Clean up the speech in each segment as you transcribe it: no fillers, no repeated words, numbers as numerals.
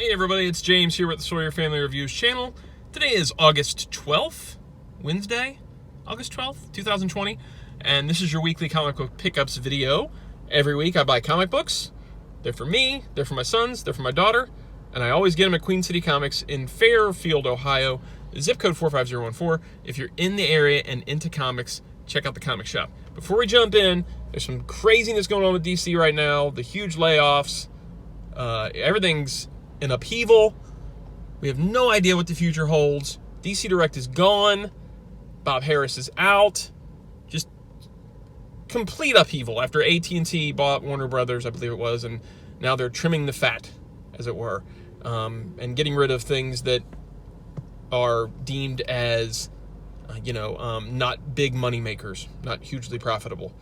Hey everybody, it's James here with the Sawyer Family Reviews channel. Today is August 12th, Wednesday, August 12th, 2020, and this is your weekly comic book pickups video. Every week I buy comic books. They're for me, they're for my sons, they're for my daughter, and I always get them at Queen City Comics in Fairfield, Ohio, zip code 45014. If you're in the area and into comics, check out the comic shop. Before we jump in, there's some craziness going on with DC right now, the huge layoffs, everything's in upheaval. We have no idea what the future holds. DC Direct is gone. Bob Harris is out. Just complete upheaval after AT&T bought Warner Brothers, I believe it was, and now they're trimming the fat, as it were, and getting rid of things that are deemed as, not big money makers, not hugely profitable.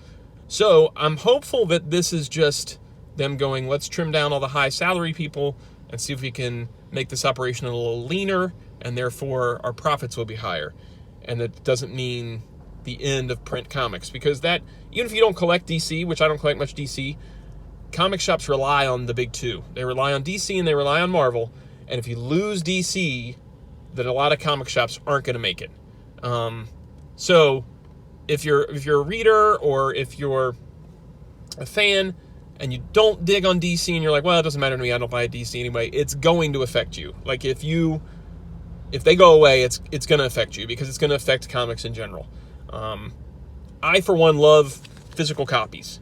So I'm hopeful that this is just them going, let's trim down all the high salary people and see if we can make this operation a little leaner, and therefore our profits will be higher. And it doesn't mean the end of print comics, because that, even if you don't collect DC, which I don't collect much DC, comic shops rely on the big two. They rely on DC and they rely on Marvel, and if you lose DC, then a lot of comic shops aren't going to make it. So if you're a reader, or if you're a fan and you don't dig on DC and you're like, well, it doesn't matter to me, I don't buy DC anyway, it's going to affect you. Like if they go away, it's going to affect you, because it's going to affect comics in general. I, for one, love physical copies,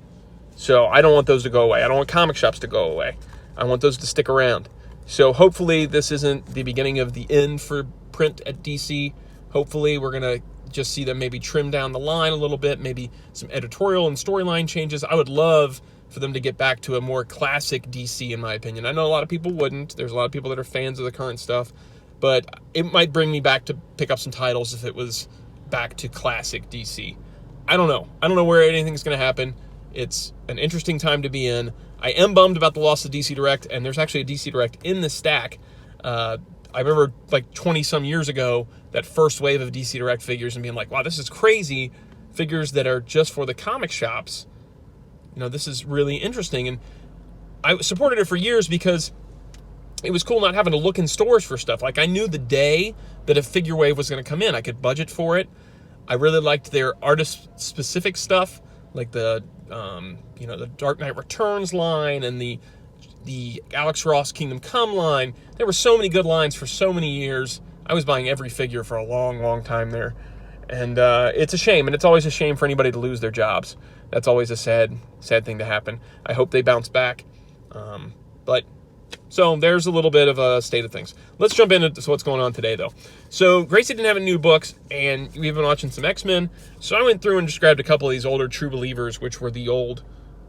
so I don't want those to go away. I don't want comic shops to go away. I want those to stick around. So hopefully this isn't the beginning of the end for print at DC. Hopefully we're going to just see them maybe trim down the line a little bit, maybe some editorial and storyline changes. I would love for them to get back to a more classic DC, in my opinion. I know a lot of people wouldn't. There's a lot of people that are fans of the current stuff, but it might bring me back to pick up some titles if it was back to classic DC. I don't know. I don't know where anything's going to happen. It's an interesting time to be in. I am bummed about the loss of DC Direct, and there's actually a DC Direct in the stack. I remember like 20-some years ago, that first wave of DC Direct figures, and being like, wow, this is crazy. Figures that are just for the comic shops. This is really interesting. And I supported it for years because it was cool not having to look in stores for stuff. Like, I knew the day that a figure wave was going to come in. I could budget for it. I really liked their artist-specific stuff, like the Dark Knight Returns line and the Alex Ross Kingdom Come line. There were so many good lines for so many years. I was buying every figure for a long, long time there. And it's a shame, and it's always a shame for anybody to lose their jobs. That's always a sad thing to happen. I hope they bounce back. So there's a little bit of a state of things. Let's jump into what's going on today, though. So Gracie didn't have any new books, and we've been watching some X-Men. So I went through and just grabbed a couple of these older True Believers, which were the old,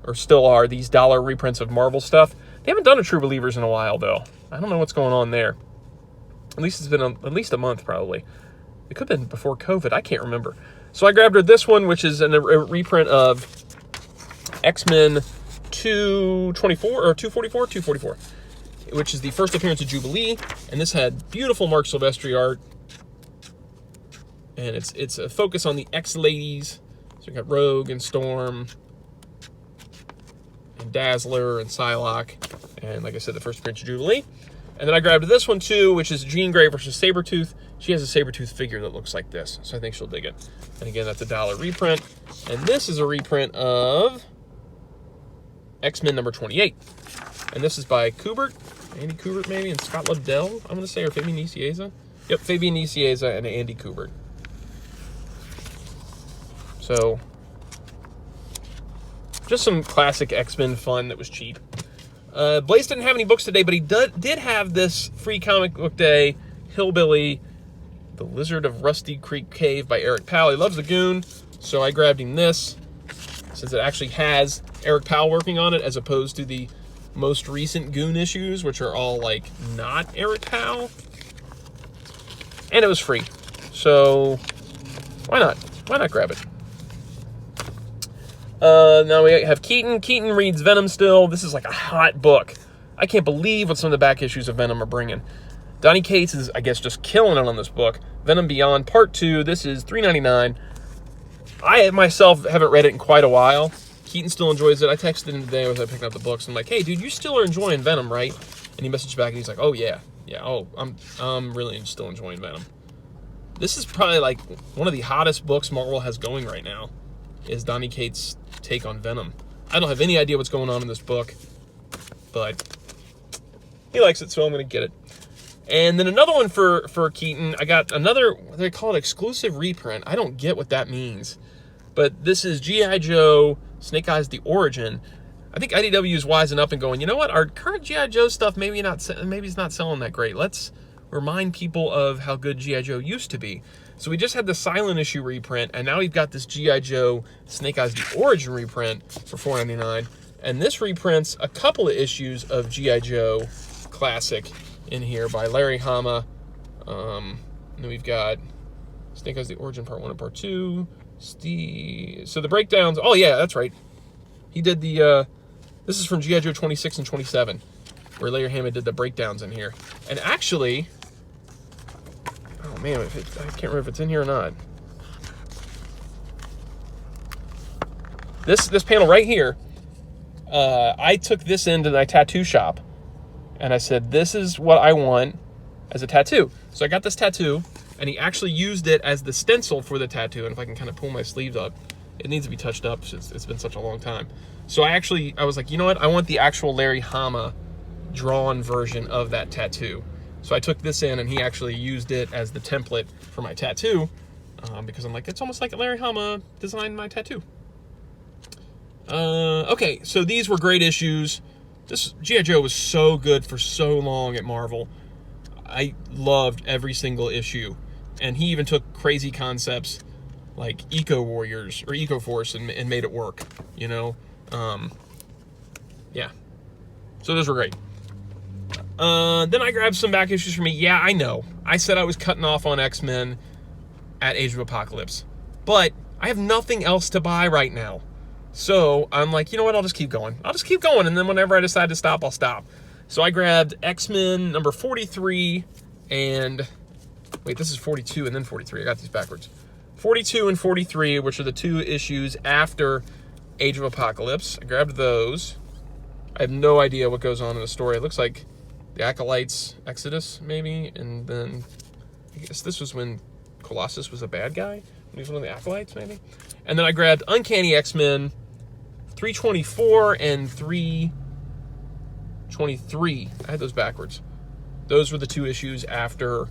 or still are, these dollar reprints of Marvel stuff. They haven't done a True Believers in a while, though. I don't know what's going on there. At least it's been at least a month, probably. It could have been before COVID. I can't remember. So I grabbed her this one, which is a reprint of X-Men 244, which is the first appearance of Jubilee. And this had beautiful Mark Silvestri art. And it's a focus on the X-Ladies. So we got Rogue and Storm and Dazzler and Psylocke. And like I said, the first appearance of Jubilee. And then I grabbed this one too, which is Jean Grey versus Sabretooth. She has a Sabretooth figure that looks like this, so I think she'll dig it. And again, that's a $1 reprint. And this is a reprint of X-Men number 28. And this is by Kubert, Andy Kubert maybe, and Scott Lobdell, I'm going to say, or Fabian Nicieza. Yep, Fabian Nicieza and Andy Kubert. So, just some classic X-Men fun that was cheap. Blaze didn't have any books today, but he did have this free comic book day, Hillbilly, The Lizard of Rusty Creek Cave by Eric Powell. He loves the Goon, so I grabbed him this, since it actually has Eric Powell working on it, as opposed to the most recent Goon issues, which are all, like, not Eric Powell. And it was free, so why not? Why not grab it? Now we have Keaton. Keaton reads Venom still. This is like a hot book. I can't believe what some of the back issues of Venom are bringing. Donny Cates is, I guess, just killing it on this book. Venom Beyond Part 2. This is $3.99. I myself haven't read it in quite a while. Keaton still enjoys it. I texted him today as I picked up the books. I'm like, hey, dude, you still are enjoying Venom, right? And he messaged back and he's like, oh yeah, oh, I'm really still enjoying Venom. This is probably like one of the hottest books Marvel has going right now, is Donny Cates' take on Venom. I don't have any idea what's going on in this book, but he likes it, so I'm going to get it. And then another one for Keaton, I got another, they call it exclusive reprint. I don't get what that means. But this is G.I. Joe, Snake Eyes, The Origin. I think IDW is wising up and going, you know what, our current G.I. Joe stuff maybe it's not selling that great. Let's remind people of how good G.I. Joe used to be. So we just had the silent issue reprint, and now we've got this G.I. Joe Snake Eyes The Origin reprint for $4.99. And this reprints a couple of issues of G.I. Joe Classic in here by Larry Hama. And then we've got Snake Eyes The Origin Part 1 and Part 2. So the breakdowns, oh yeah, that's right. He did the, this is from G.I. Joe 26 and 27, where Larry Hama did the breakdowns in here. And actually, oh man, I can't remember if it's in here or not. This panel right here, I took this into my tattoo shop, and I said, this is what I want as a tattoo. So I got this tattoo, and he actually used it as the stencil for the tattoo. And if I can kind of pull my sleeves up, it needs to be touched up. It's been such a long time. So I was like, you know what? I want the actual Larry Hama drawn version of that tattoo. So I took this in, and he actually used it as the template for my tattoo, because I'm like, it's almost like Larry Hama designed my tattoo. Okay, so these were great issues. This G.I. Joe was so good for so long at Marvel. I loved every single issue. And he even took crazy concepts like Eco Warriors or Eco Force and made it work, you know? Yeah. So those were great. Then I grabbed some back issues for me. Yeah, I know. I said I was cutting off on X-Men at Age of Apocalypse. But I have nothing else to buy right now. So I'm like, you know what? I'll just keep going. And then whenever I decide to stop, I'll stop. So I grabbed X-Men number 43 and... Wait, this is 42 and then 43. I got these backwards. 42 and 43, which are the two issues after Age of Apocalypse. I grabbed those. I have no idea what goes on in the story. It looks like the Acolytes' Exodus, maybe. And then I guess this was when Colossus was a bad guy. He was one of the Acolytes, maybe. And then I grabbed Uncanny X-Men 324 and 323. I had those backwards. Those were the two issues after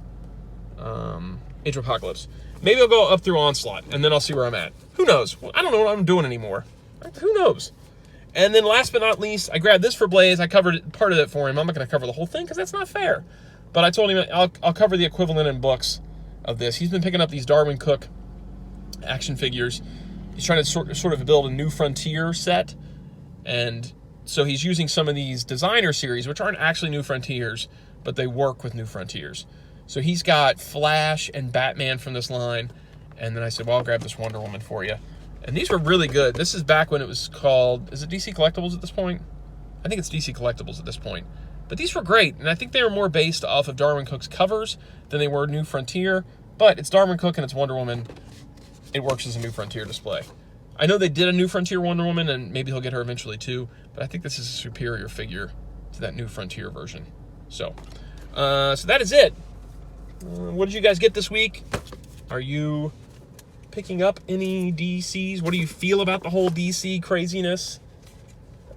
Age of Apocalypse. Maybe I'll go up through Onslaught, and then I'll see where I'm at. Who knows? I don't know what I'm doing anymore. Who knows? And then last but not least, I grabbed this for Blaze. I covered part of it for him. I'm not going to cover the whole thing because that's not fair. But I told him I'll cover the equivalent in books of this. He's been picking up these Darwin Cook action figures. He's trying to sort of build a New Frontier set. And so he's using some of these designer series, which aren't actually New Frontiers, but they work with New Frontiers. So he's got Flash and Batman from this line. And then I said, well, I'll grab this Wonder Woman for you. And these were really good. This is back when it was called, is it DC Collectibles at this point? I think it's DC Collectibles at this point. But these were great. And I think they were more based off of Darwin Cook's covers than they were New Frontier. But it's Darwin Cook and it's Wonder Woman. It works as a New Frontier display. I know they did a New Frontier Wonder Woman, and maybe he'll get her eventually too. But I think this is a superior figure to that New Frontier version. So that is it. What did you guys get this week? Are you picking up any DCs? What do you feel about the whole DC craziness?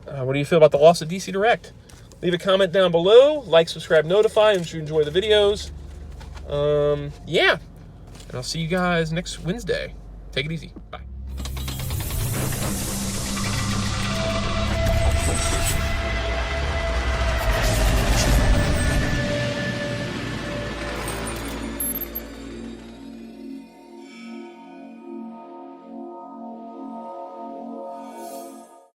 What do you feel about the loss of DC Direct? Leave a comment down below. Like, subscribe, notify, and if you enjoy the videos. Yeah. And I'll see you guys next Wednesday. Take it easy. Bye.